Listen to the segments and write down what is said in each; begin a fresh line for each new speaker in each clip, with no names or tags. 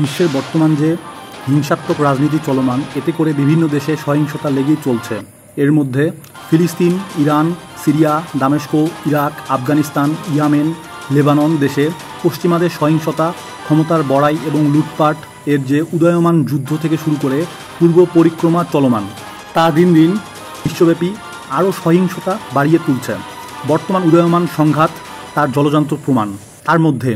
বিশ্বের বর্তমান যে হিংসাত্মক রাজনীতি চলমান, এতে করে বিভিন্ন দেশে সহিংসতা লেগেই চলছে। এর মধ্যে ফিলিস্তিন, Iran, Syria, দামেস্কো, Iraq, Afghanistan, Yemen, Lebanon দেশে পশ্চিমাদের সহিংসতা, ক্ষমতার বড়াই এবং লুটপাট এর যে উদীয়মান যুদ্ধ থেকে শুরু করে পূর্ব পরিক্রমা চলমান, তা দিন দিন বিশ্বব্যাপী আরও সহিংসতা বাড়িয়ে তুলছে। বর্তমান উদীয়মান সংঘাত তার জলজান্ত প্রমাণ। তার মধ্যে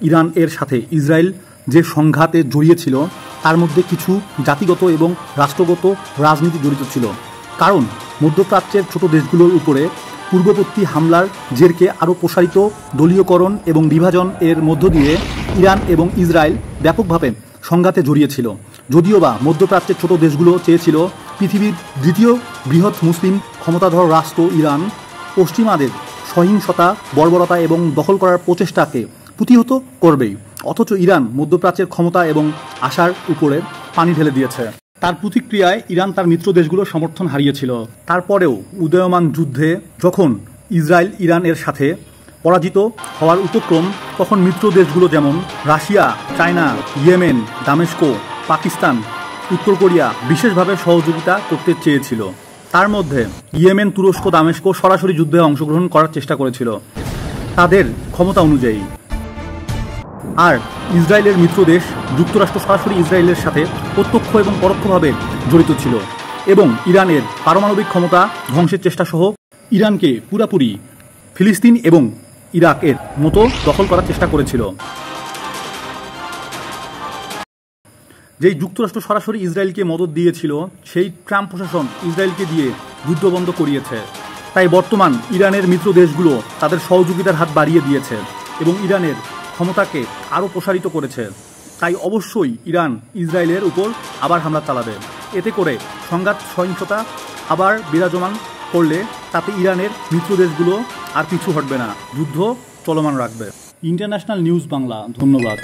ইরান এর সাথে ইসরায়েল যে সংঘাতে জড়িয়েছিল, তার মধ্যে কিছু জাতিগত এবং রাষ্ট্রগত রাজনীতি জড়িত ছিল। কারণ মধ্যপ্রাচ্যের ছোট দেশগুলোর উপরে পূর্ববর্তী হামলার জেরকে আরও প্রসারিত দলীয়করণ এবং বিভাজন এর মধ্য দিয়ে ইরান এবং ইসরায়েল ব্যাপকভাবে সংঘাতে জড়িয়েছিল। যদিও বা মধ্যপ্রাচ্যের ছোট দেশগুলো চেয়েছিল পৃথিবীর দ্বিতীয় বৃহৎ মুসলিম ক্ষমতাধর রাষ্ট্র ইরান পশ্চিমাদের সহিংসতা, বর্বরতা এবং দখল করার প্রচেষ্টাকে প্রতিহত করবেই, অথচ ইরান মধ্যপ্রাচ্যের ক্ষমতা এবং আশার উপরে পানি ঢেলে দিয়েছে। তার প্রতিক্রিয়ায় ইরান তার মিত্র দেশগুলোর সমর্থন হারিয়েছিল। তারপরেও উদীয়মান যুদ্ধে যখন ইসরায়েল ইরান এর সাথে পরাজিত হওয়ার উপক্রম, তখন মিত্র দেশগুলো যেমন রাশিয়া, চায়না, ইয়েমেন, দামেস্কো, পাকিস্তান, উত্তর কোরিয়া বিশেষভাবে সহযোগিতা করতে চেয়েছিল। তার মধ্যে ইয়েমেন, তুরস্ক, দামেস্কো সরাসরি যুদ্ধে অংশগ্রহণ করার চেষ্টা করেছিল তাদের ক্ষমতা অনুযায়ী। আর ইসরায়েলের মিত্র দেশ যুক্তরাষ্ট্র সরাসরি ইসরায়েলের সাথে প্রত্যক্ষ এবং পরোক্ষভাবে জড়িত ছিল এবং ইরানের পারমাণবিক ক্ষমতা ধ্বংসের চেষ্টা সহ ইরানকে পুরাপুরি ফিলিস্তিন এবং ইরাকের মতো দখল করার চেষ্টা করেছিল। যেই যুক্তরাষ্ট্র সরাসরি ইসরায়েলকে মদদ দিয়েছিল, সেই ট্রাম্প প্রশাসন ইসরায়েলকে দিয়ে যুদ্ধ বন্ধ করিয়েছে। তাই বর্তমান ইরানের মিত্র দেশগুলো তাদের সহযোগিতার হাত বাড়িয়ে দিয়েছে এবং ইরানের ক্ষমতাকে আরও প্রসারিত করেছে। তাই অবশ্যই ইরান ইসরায়েলের উপর আবার হামলা চালাবে। এতে করে সংঘাত সহিংসতা আবার বিরাজমান করলে তাতে ইরানের মিত্র দেশগুলো আর পিছু হটবে না, যুদ্ধ চলমান রাখবে। ইন্টারন্যাশনাল নিউজ বাংলা, ধন্যবাদ।